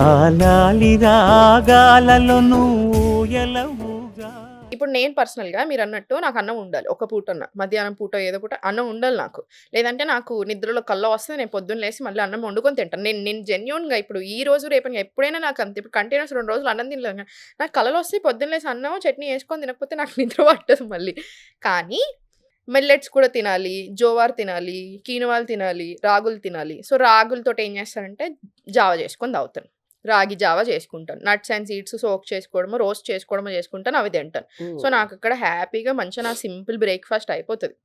ఆలాలి రాగాలలో నువ్వుయలవుగా. ఇప్పుడు నేను పర్సనల్‌గా మీరన్నట్టు నాకు అన్నం ఉండాలి. ఒక పూటన్న. మధ్యాహ్నం పూట ఏదో పూట అన్నం ఉండాలి నాకు. లేదంటే నాకు నిద్రలో కల్లా వస్తది. నేను పొద్దున్న లేసి మళ్ళీ అన్నం వండుకొని తింటాను. నేను నేను జెన్యూన్‌గా ఇప్పుడు ఈ రోజు రేపని ఎప్పుడైనా నాకు అంతే. ఇప్పుడు కంటిన్యూస్ 2 రోజులు అన్నం తినలేదు గాని నాకు కలలు వస్తాయి. పొద్దున్న లేసి అన్నం, చట్నీ యేసుకొని తినకపోతే నాకు నిద్ర పట్టదు మళ్ళీ. కానీ మిల్లెట్స్ కూడా తినాలి, జోవార్ తినాలి, కీనువాలు తినాలి, రాగులు తినాలి. సో, రాగులతోటి ఏం చేస్తానంటే జావ చేసుకొని తాగుతాను. రాగి జావ చేసుకుంటాను. నట్స్ అండ్ సీడ్స్ సోక్ చేసుకోవడమో, రోస్ట్ చేసుకోవడమో చేసుకుంటాను. అవి తింటాను. సో, నాకక్కడ హ్యాపీగా మంచిగా నా సింపుల్ బ్రేక్‌ఫాస్ట్ అయిపోతది.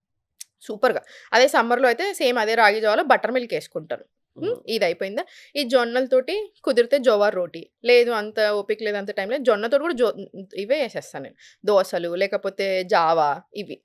సూపర్‌గా. అదే సమ్మర్‌లో అయితే సేమ్ అదే రాగి జావలో బటర్ మిల్క్ యేసుకుంటాను. ఇది అయిపోయిందా? ఈ జొన్నలతోటి కుదిరితే జోవార్ రోటీ. లేదు అంత ఓపిక లేదు, అంత టైం లేదు. జొన్నతోటి కూడా ఇవే యేసేస్తాను నేను. దోసలు లేకపోతే జావా ఇవి.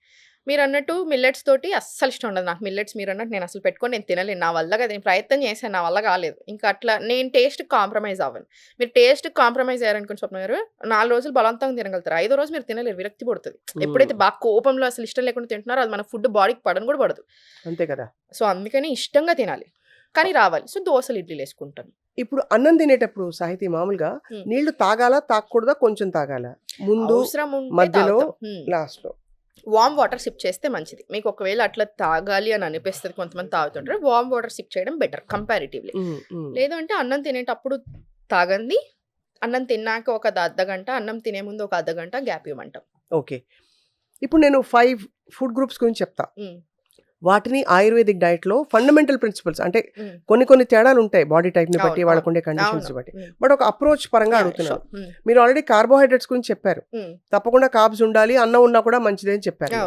మీరన్నట్టు మిల్లెట్స్ తోటి అస్సలు ఇష్టం ఉండదు నాకు. మిల్లెట్స్ మీరన్నట్టు నేను అసలు పెట్టుకొని నేను తినలేను. నా వల్ల కాదు. నేను ప్రయత్నం చేశాను. నా వల్ల కాలేదు. ఇంకా అట్లా నేను టేస్ట్‌కి కాంప్రమైజ్ అవ్వను. మీరు టేస్ట్‌కి కాంప్రమైజ్ అయ్యారనుకోండి స్వప్న గారు, 4 రోజులు బలవంతంగా తినగలుగుతారు. 5దో రోజు మీరు తినలేరు. విరక్తి పుడుతది. ఎప్పుడైతే బాగా కోపంలో అసలు ఇష్టం లేకుండా తింటున్నారో అది మన ఫుడ్ బాడీకి పడను కూడా పడదు. అంతే కదా. సో, అందుకని ఇష్టంగా తినాలి. కానీ రావాలి. సో, దోసలు, ఇడ్లీలు యేసుకుంటాను. ఇప్పుడు అన్నం తినేటప్పుడు సాహితీ మామూలుగా నీళ్లు తాగాలా, తాగకూడదా, కొంచెం తాగాలా? ముందు, అవసరం ఉంటే మధ్యలో, తాగుతాం. లాస్ట్‌లో. వార్మ్ వాటర్ సిప్ చేస్తే మంచిది. మీకు ఒకవేళ అట్లా తాగాలి అని అనిపిస్తది, కొంతమంది తాగుతుంటారు. వార్మ్ వాటర్ సిప్ చేయడం బెటర్ కంపారిటివ్‌లీ. లేదు అంటే అన్నం తినేటప్పుడు తాగండి. అన్నం తిన్నాక ఒక అర్ధగంట, అన్నం తినే ముందు ఒక అర్ధగంట గ్యాప్ ఇవ్వమంటాం. ఓకే. ఇప్పుడు నేను 5 ఫుడ్ గ్రూప్స్ గురించి చెప్తా. వాటిని ఆయుర్వేదిక్ డైట్‌లో ఫండమెంటల్ ప్రిన్సిపల్స్ అంటే కొన్ని తేడాలు ఉంటాయి బాడీ టైప్‌ని బట్టి, వాళ్ళకుండే కండిషన్స్ బట్టి. బట్ ఒక అప్రోచ్ పరంగా అడుగుతున్నాను. మీరు ఆల్రెడీ కార్బోహైడ్రేట్స్ గురించి చెప్పారు. తప్పకుండా కార్బ్స్ ఉండాలి, అన్నం ఉన్నా కూడా మంచిదే అని చెప్పారు.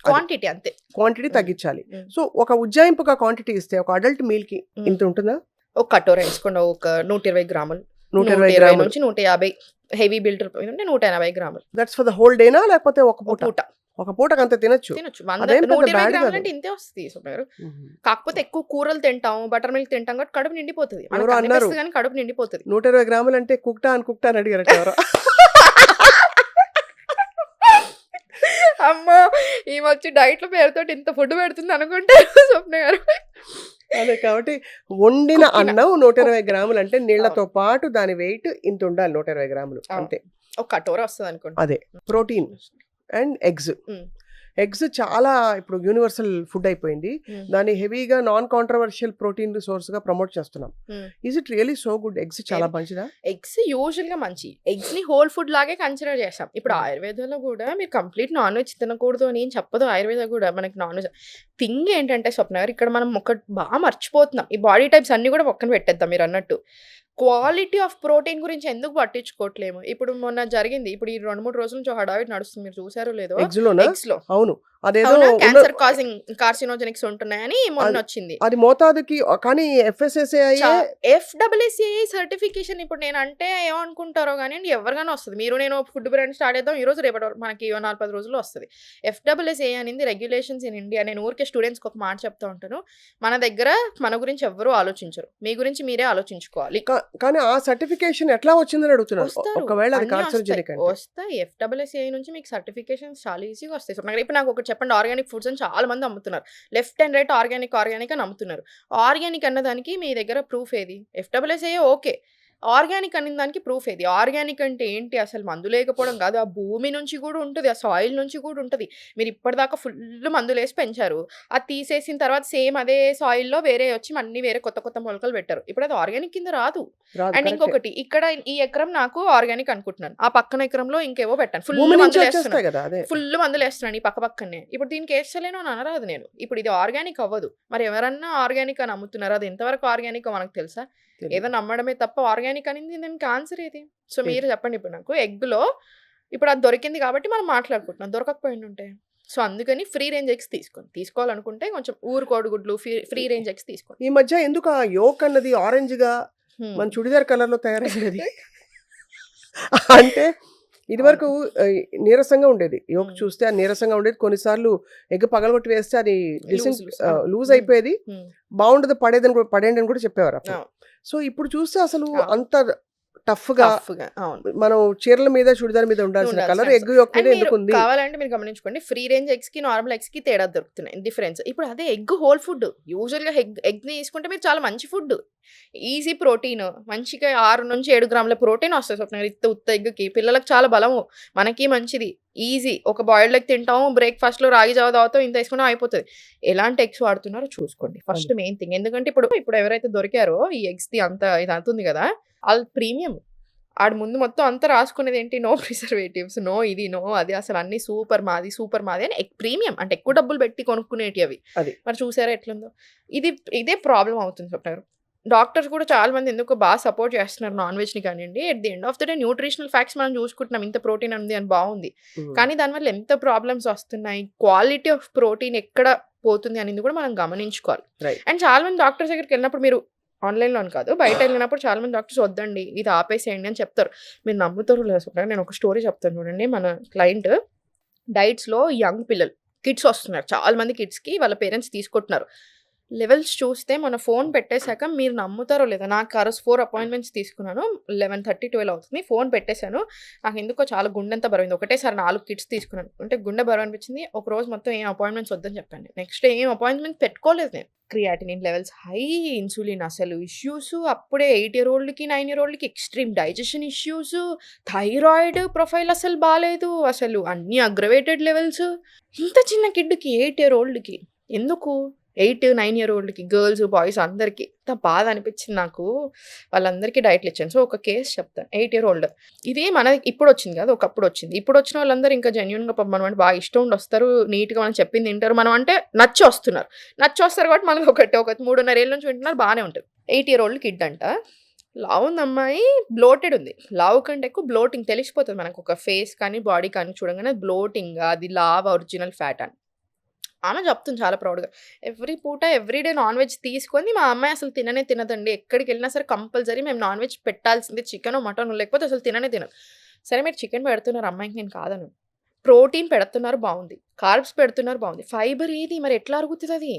క్వాంటిటీ అంతే. క్వాంటిటీ తగ్గించాలి. సో ఒక ఉజ్జాయింపుగా క్వాంటిటీ ఇస్తే ఒక అడల్ట్ మీల్‌కి ఇంత ఉంటుందా? ఒక కటోర వేసుకోండి. ఒక 120 గ్రాములు. 120 గ్రాముల నుంచి 150 హెవీ బిల్డర్ అంటే 180 గ్రాములు. దట్స్ ఫర్ ద హోల్ డేనా లేకపోతే ఒక పూట? ఒక పూటకి అంత తినొచ్చు. 120 గ్రాములు అంటే ఇంతే వస్తుంది స్వప్న గారు. కాకపోతే ఎక్కువ కూరలు తింటాం, బటర్ మిల్క్ తింటాం కాబట్టి కడుపు నిండిపోతుంది. మనకు అనిపిస్తుంది కానీ కడుపు నిండిపోతుంది. 120 గ్రాములు అంటే కుక్టా అని అడిగారు ఎవరో. అమ్మో, ఈ వచ్చి డైట్ల పేరుతో ఇంత ఫుడ్ పెడుతుంది అనుకుంటే స్వప్న గారు. అదే కాబట్టి వండిన అన్నం 120 గ్రాములు అంటే నీళ్లతో పాటు దాని వెయిట్ ఇంత ఉండాలి. 120 గ్రాములు అంతే. ఒక కటోర వస్తుంది అనుకోండి. అదే ప్రోటీన్ అండ్ ఎగ్స్ చాలా ఇప్పుడు యూనివర్సల్ ఫుడ్ అయిపోయింది. దాన్ని హెవీగా నాన్ కాంట్రవర్షియల్ ప్రోటీన్ సోర్స్ గా ప్రమోట్ చేస్తున్నాం. Is it really so good? Eggs చాలా మంచిదా? ఎగ్స్ యూజువల్ గా మంచి. ఎగ్స్ ని హోల్ ఫుడ్ లాగే కన్సిడర్ చేస్తాం. ఇప్పుడు ఆయుర్వేదంలో కూడా మీరు కంప్లీట్ నాన్ వెజ్ తినకూడదు అని ఏం చెప్పదు. ఆయుర్వేద కూడా మనకి నాన్ వెజ్ థింగ్ ఏంటంటే స్వప్న గారు, ఇక్కడ మనం ఒక బాగా మర్చిపోతున్నాం. ఈ బాడీ టైప్స్ అన్ని కూడా పక్కన పెట్టేద్దాం. మీరు అన్నట్టు క్వాలిటీ ఆఫ్ ప్రోటీన్ గురించి ఎందుకు పట్టించుకోవట్లేము? ఇప్పుడు మొన్న జరిగింది. ఇప్పుడు ఈ 2-3 రోజుల నుంచి హడావిడి నడుస్తుంది. మీరు చూసారో లేదో ఎగ్స్ లో. అవును, అదేదో క్యాన్సర్ కాజింగ్ కార్సినోజెనిక్స్ ఉంటున్నాయని మొన్న వచ్చింది. అది మోతాదుకి. కానీ FSSAI సర్టిఫికేషన్ ఇప్పుడు నేను అంటే ఏమనుకుంటారో కానీ ఎవరికైనా వస్తుంది. మీరు నేను ఫుడ్ బ్రాండ్ స్టార్ట్ చేద్దాం ఈ రోజు రేపటి వరకు మనకి 4-10 రోజుల్లో వస్తుంది. FSSAI అనేది రెగ్యులేషన్స్ ఇన్ ఇండియా. నేను ఊరికే స్టూడెంట్స్కి ఒక మాట చెప్తా ఉంటాను. మన దగ్గర మన గురించి ఎవ్వరూ ఆలోచించరు. మీ గురించి మీరే ఆలోచించుకోవాలి. కానీ ఆ సర్టిఫికేషన్ ఎట్లా వచ్చిందని అడుగుతున్నాను. ఒకవేళ అది కార్సినోజెనిక్ అంటే వస్తాయి. FSSAI నుంచి మీకు సర్టిఫికేషన్స్ చాలా ఈజీగా వస్తాయి. ఇప్పుడు నాకు ఒకటి చెప్పండి. ఆర్గానిక్ ఫుడ్స్ అని చాలా మంది అమ్ముతున్నారు. లెఫ్ట్ అండ్ రైట్ ఆర్గానిక్ అని అమ్ముతున్నారు. ఆర్గానిక్ అన్నదానికి మీ దగ్గర ప్రూఫ్ ఏది? FSSAI okay. ఆర్గానిక్ అనే దానికి ప్రూఫ్ ఏది? ఆర్గానిక్ అంటే ఏంటి? అసలు మందు లేకపోవడం కాదు. ఆ భూమి నుంచి కూడా ఉంటుంది, ఆ సాయిల్ నుంచి కూడా ఉంటుంది. మీరు ఇప్పటిదాకా ఫుల్ మందులు వేసి పెంచారు. అది తీసేసిన తర్వాత సేమ్ అదే సాయిల్లో వేరే వచ్చి అన్ని వేరే కొత్త మొలకలు పెట్టారు. ఇప్పుడు అది ఆర్గానిక్ కింద రాదు. అండ్ ఇంకొకటి, ఇక్కడ ఈ ఎకరం నాకు ఆర్గానిక్ అనుకుంటున్నాను, ఆ పక్కన ఎకరంలో ఇంకేవో పెట్టాను. ఫుల్ మందులు వేస్తున్నాను ఈ పక్కనే. ఇప్పుడు దీనికి వేస్తలేను అని అనరాదు నేను. ఇప్పుడు ఇది ఆర్గానిక్ అవ్వదు. మరి ఎవరన్నా ఆర్గానిక్ అని అమ్ముతున్నారు. అది ఎంతవరకు ఆర్గానిక్ మనకు తెలుసా? ఏదో నమ్మడమే తప్ప ఆర్గానిక్ అనేది దానికి ఆన్సర్ ఏది? సో మీరు చెప్పండి. ఇప్పుడు నాకు ఎగ్లో ఇప్పుడు అది దొరికింది కాబట్టి మనం మాట్లాడుకుంటున్నాం. దొరకకపోయింది ఉంటే సో అందుకని ఫ్రీ రేంజ్ ఎగ్స్ తీసుకోవాలనుకుంటే కొంచెం ఊరు కోడిగుడ్లు ఫ్రీ రేంజ్ ఎగ్స్ తీసుకోండి. ఈ మధ్య ఎందుకు ఆ యోక్ అన్నది ఆరెంజ్ గా మన చుడిదార్ కలర్ లో తయారైనది? అంటే ఇది వరకు నీరసంగా ఉండేది. యోక్ చూస్తే అది నీరసంగా ఉండేది. కొన్నిసార్లు ఎగ్ పగలగొట్టి వేస్తే అది లూజ్ అయిపోయేది. బాగుండదు, పడేయండి అని కూడా చెప్పేవారు. సో ఇప్పుడు చూస్తే అసలు అంత టఫ్ గా టఫ్గా అవును మనం చీరల మీద చుడిదార్ మీద ఉండాల్సిన ఉండాల్సిన కలర్ అవసరం. ఎగ్ యొక్క అండ్ మీద మీరు ఎందుకు ఉంది? కావాలంటే మీరు గమనించుకోండి, ఫ్రీ రేంజ్ ఎగ్స్ కి నార్మల్ ఎగ్స్ కి తేడా దొరుకుతున్నాయి డిఫరెన్స్. ఇప్పుడు అదే ఎగ్ హోల్ ఫుడ్, యూజువల్ గా ఎగ్ తీసుకుంటే మీరు చాలా మంచి ఫుడ్, ఈజీ ప్రోటీన్, మంచిగా 6-7 గ్రాముల ప్రోటీన్ వస్తుంది స్వప్న ఉత్త ఎగ్కి. పిల్లలకు చాలా బలము, మనకి మంచిది, ఈజీ. ఒక బాయిల్డ్ ఎగ్ తింటాము, బ్రేక్ఫాస్ట్ లో రాగి జావ తాగుతాం, ఇంత వేసుకున్నా అయిపోతుంది. ఎలాంటి ఎగ్స్ వాడుతున్నారో చూసుకోండి ఫస్ట్ మెయిన్ థింగ్. ఎందుకంటే ఇప్పుడు ఎవరైతే దొరికారో ఈ ఎగ్స్ ది అంత ఇది అవుతుంది కదా, వాళ్ళు ప్రీమియం. ఆడు ముందు మొత్తం అంతా రాసుకునేది ఏంటి, నో ప్రిజర్వేటివ్స్, నో ఇది నో అది, అసలు అన్ని సూపర్ మాది అని ప్రీమియం అంటే ఎక్కువ డబ్బులు పెట్టి కొనుక్కునేటి అవి. అది. మరి చూసారా ఎట్లుందో. ఇదే ప్రాబ్లం అవుతుంది స్వప్న. డాక్టర్స్ కూడా చాలా మంది ఎందుకు బాగా సపోర్ట్ చేస్తున్నారు నాన్ వెజ్ని కానివ్వండి. At the end of the day nutritional facts మనం చూసుకుంటున్నాం, ఇంత ప్రోటీన్ ఉంది అని బాగుంది, కానీ దానివల్ల ఎంత ప్రాబ్లమ్స్ వస్తున్నాయి, క్వాలిటీ ఆఫ్ ప్రోటీన్ ఎక్కడ పోతుంది అనేది కూడా మనం గమనించుకోవాలి. Right. అండ్ చాలా మంది డాక్టర్స్ దగ్గరికి వెళ్ళినప్పుడు, మీరు ఆన్లైన్లో కాదు బయట వెళ్ళినప్పుడు చాలా మంది డాక్టర్స్ వద్దండి ఇది ఆపేసేయండి అని చెప్తారు. మీరు నమ్ముతారు లేదు స్వప్న, నేను ఒక స్టోరీ చెప్తాను చూడండి. మన క్లయింట్ డైట్స్లో యంగ్ పిల్లలు కిడ్స్ వస్తున్నారు, చాలా మంది కిడ్స్కి వాళ్ళ పేరెంట్స్ తీసుకుంటున్నారు. లెవెల్స్ చూస్తే మన ఫోన్ పెట్టేశాక మీరు నమ్ముతారో లేదా, నాకు ఆ రోజు 4 అపాయింట్మెంట్స్ తీసుకున్నాను, 11:30, 12 అవుతుంది, ఫోన్ పెట్టేశాను. నాకు ఎందుకో చాలా గుండెంతా బరువైంది. ఒకటేసారి 4 కిట్స్ తీసుకున్నాను, అంటే గుండె బరువు అనిపించింది. ఒక రోజు మొత్తం ఏం అపాయింట్మెంట్స్ వద్దని చెప్పండి. నెక్స్ట్ డే ఏం అపాయింట్మెంట్ పెట్టుకోలేదు నేను. క్రియాటినిన్ లెవెల్స్ హై, ఇన్సులిన్ అసలు ఇష్యూస్, అప్పుడే 8 year oldకి 9 year oldకి extreme digestion issues, thyroid profile అసలు బాగాలేదు, అసలు అన్ని అగ్రవేటెడ్ లెవెల్స్. ఇంత చిన్న కిడ్కి 8 year oldకి ఎందుకు, 8-9 year oldకి గర్ల్స్ బాయ్స్ అందరికీ ఇంత బాధ అనిపించింది నాకు. వాళ్ళందరికీ డైట్లు ఇచ్చాను. సో ఒక కేసు చెప్తాను. 8 year old ఇది మన ఇప్పుడు వచ్చింది కదా, ఒకప్పుడు వచ్చింది. ఇప్పుడు వచ్చిన వాళ్ళందరూ ఇంకా జెన్యున్గా మనం అంటే బాగా ఇష్టం ఉండి వస్తారు, నీట్గా మనం చెప్పింది తింటారు, మనం అంటే నచ్చి వస్తారు కాబట్టి మనది ఒక 3.5 ఏళ్ళ నుంచి వింటున్నారు, బాగానే ఉంటుంది. 8 year old కిడ్ అంట, లావు ఉంది అమ్మాయి, బ్లోటెడ్ ఉంది. లావు కంటే ఎక్కువ బ్లోటింగ్ తెలిసిపోతుంది మనకు, ఒక ఫేస్ కానీ బాడీ కానీ చూడగానే బ్లోటింగ్, అది లావ్ ఒరిజినల్ ఫ్యాట్ అని ఆమె చెప్తుంది చాలా ప్రౌడ్గా. ఎవ్రీ పూట ఎవ్రీడే నాన్ వెజ్ తీసుకొని, మా అమ్మాయి అసలు తినదండి, ఎక్కడికి వెళ్ళినా సరే కంపల్సరీ మేము నాన్ వెజ్ పెట్టాల్సిందే, చికెన్ మటన్ లేకపోతే అసలు తినదు. సరే మీరు చికెన్ పెడుతున్నారు అమ్మాయికి, నేను కాదను. ప్రోటీన్ పెడుతున్నారు బాగుంది, కార్బ్స్ పెడుతున్నారు బాగుంది, ఫైబర్ ఏది మరి ఎట్లా అరుగుతుంది? అది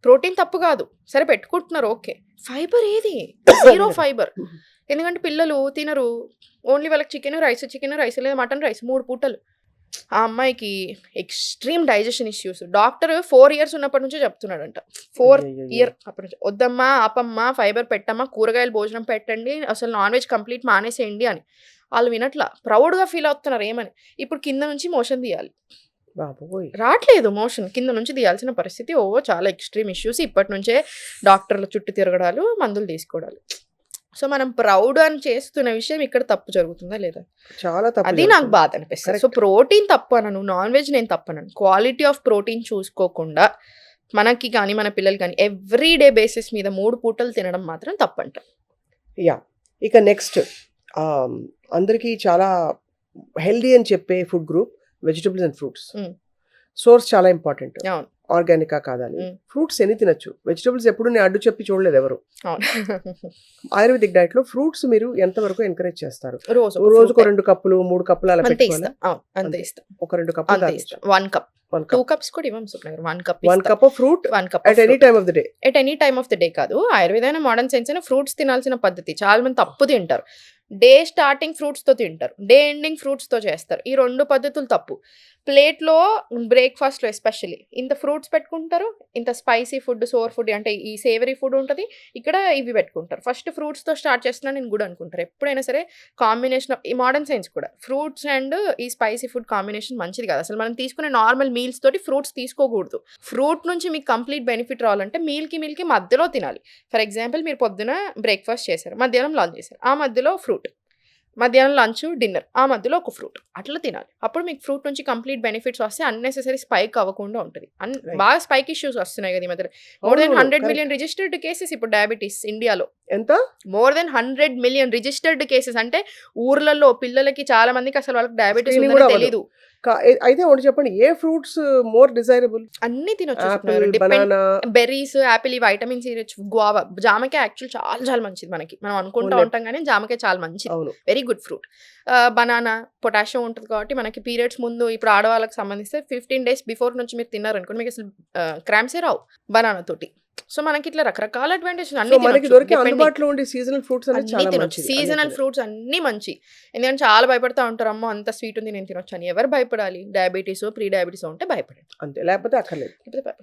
ప్రోటీన్ తప్పు కాదు, సరే పెట్టుకుంటున్నారు ఓకే, ఫైబర్ ఏది? 0 ఫైబర్. ఎందుకంటే పిల్లలు తినరు, ఓన్లీ వాళ్ళకి చికెన్ రైస్ లేదా మటన్ రైస్ 3 పూటలు. ఆ అమ్మాయికి extreme digestion issues. Doctor 4 years ఉన్నప్పటి నుంచే చెప్తున్నాడంట, 4 year అప్పటి నుంచి, వద్దమ్మా ఆపమ్మా, ఫైబర్ పెట్టమ్మా, కూరగాయలు భోజనం పెట్టండి, అసలు నాన్ వెజ్ కంప్లీట్ మానేసేయండి అని. వాళ్ళు వినట్లా, ప్రౌడ్గా ఫీల్ అవుతున్నారు. ఏమని, ఇప్పుడు కింద నుంచి మోషన్ తీయాలి, రావట్లేదు మోషన్, కింద నుంచి తీయాల్సిన పరిస్థితి. చాలా ఎక్స్ట్రీమ్ ఇష్యూస్. ఇప్పటి నుంచే డాక్టర్ల చుట్టూ తిరగడాలు, మందులు తీసుకోవడాలు. సో మనం ప్రౌడ్ అని చేస్తున్న విషయం ఇక్కడ తప్పు జరుగుతుందా లేదా, చాలా తప్పు. అది నాకు బాధ అనిపిస్తుంది. సో ప్రోటీన్ తప్పు అనను, నాన్ వెజ్ నేను తప్పనను. క్వాలిటీ ఆఫ్ ప్రోటీన్ చూసుకోకుండా మనకి కానీ మన పిల్లలు కానీ ఎవ్రీడే బేసిస్ మీద 3 పూటలు తినడం మాత్రం తప్పంట. యా, ఇక నెక్స్ట్ అందరికీ చాలా హెల్దీ అని చెప్పే food group vegetables and fruits. Source చాలా ఇంపార్టెంట్, ఆర్గానికా కాదని. ఫ్రూట్స్ ఎన్ని తినచ్చు, వెజిటబుల్స్ ఎప్పుడు నేను అడ్డు చెప్పి చూడలేదు ఎవరు. ఆయుర్వేదిక్ డైట్ లో ఫ్రూట్స్ మీరు ఎంత వరకు ఎంకరేజ్ చేస్తారు? రోజుకు 2 కప్పులు 3 కప్పులు అలా పెట్టుకోవాలి, ఒక 2 కప్పులు, 1 cup 2 cups కూడా ఇవ్వం సుప్న గారు. 1 cup 1 cup of fruit 1 cup at any time of the day. at any time of the day కాదు, ఆయుర్వేదైన మోడర్న్ సైన్స్ అయినా ఫ్రూట్స్ తినాల్సిన పద్ధతి. చాలా మంది తప్పు తింటారు, డే స్టార్టింగ్ ఫ్రూట్స్తో తింటారు, డే ఎండింగ్ ఫ్రూట్స్తో చేస్తారు. ఈ 2 పద్ధతులు తప్పు. ప్లేట్లో బ్రేక్ఫాస్ట్లో ఎస్పెషల్లీ ఇంత ఫ్రూట్స్ పెట్టుకుంటారు, ఇంత స్పైసీ ఫుడ్, సోర్ ఫుడ్ అంటే ఈ సేవరీ ఫుడ్ ఉంటుంది, ఇక్కడ ఇవి పెట్టుకుంటారు. ఫస్ట్ ఫ్రూట్స్తో స్టార్ట్ చేస్తున్నా నేను కూడా అనుకుంటారు. ఎప్పుడైనా సరే కాంబినేషన్ ఈ మోడర్న్ సైన్స్ కూడా ఫ్రూట్స్ అండ్ ఈ స్పైసీ ఫుడ్ కాంబినేషన్ మంచిది కాదు. అసలు మనం తీసుకునే నార్మల్ మీల్స్ తోటి ఫ్రూట్స్ తీసుకోకూడదు. ఫ్రూట్ నుంచి మీకు కంప్లీట్ బెనిఫిట్ రావాలంటే మీల్కి మధ్యలో తినాలి. ఫర్ ఎగ్జాంపుల్ మీరు పొద్దున బ్రేక్ఫాస్ట్ చేశారు, మధ్యాహ్నం లంచ్ చేశారు, ఆ మధ్యలో ఫ్రూట్, మధ్యాహ్నం లంచ్ డిన్నర్, ఆ మధ్యలో ఒక ఫ్రూట్, అట్లా తినాలి. అప్పుడు మీకు ఫ్రూట్ నుంచి కంప్లీట్ బెనిఫిట్స్ వస్తే అన్నెసెసరీ స్పైక్ అవ్వకుండా ఉంటుంది. బాగా స్పైక్ ఇష్యూస్ వస్తున్నాయి కదా ఈ మధ్య. More than 100 million registered cases ఇప్పుడు డయాబెటీస్ ఇండియాలో. ఎంత? More than 100 million registered cases. అంటే ఊర్లలో పిల్లలకి చాలా మందికి అసలు వాళ్ళకి డయాబెటీస్ ఉందని తెలీదు. అయితే ఒకటి చెప్పండి, ఏ ఫ్రూట్స్ మోర్ డిజైరబుల్? అన్ని తినొచ్చు, berries, apple, vitamin C rich, guava, జామకాయ యాక్చువల్ చాలా మంచిది మనకి, మనం అనుకుంటూ ఉంటాం కానీ జామకాయ చాలా మంచిది, very good fruit. Banana potassium ఉంటుంది కాబట్టి మనకి పీరియడ్స్ ముందు ఇప్పుడు ఆడవాళ్ళకి సంబంధిస్తే 15 days బిఫోర్ నుంచి మీరు తిన్నారనుకోండి మీకు అసలు క్రాంప్సే రావు బనానా తోటి. సో మనకి ఇట్లా రకరకాల అడ్వాంటేజ్ సో అన్ని మనకి తినొచ్చు దొరికే డిపెండింగ్. అందుబాటులో ఉండే సీజనల్ ఫ్రూట్స్ అనేది అన్ని చాలా తినొచ్చు. మంచిది అన్ని సీజనల్ తినొచ్చు. ఫ్రూట్స్ అన్నీ మంచి. ఎందుకంటే చాలా భయపడతా ఉంటారు, అమ్మో అంత స్వీట్ ఉంది నేను తినొచ్చు అని. ఎవరు భయపడాలి? డయాబెటీస్, ప్రీ డయాబెటీస్ ఉంటే భయపడండి. అంతే, లేకపోతే అక్కర్లేదు. లేకపోతే భయపడండి.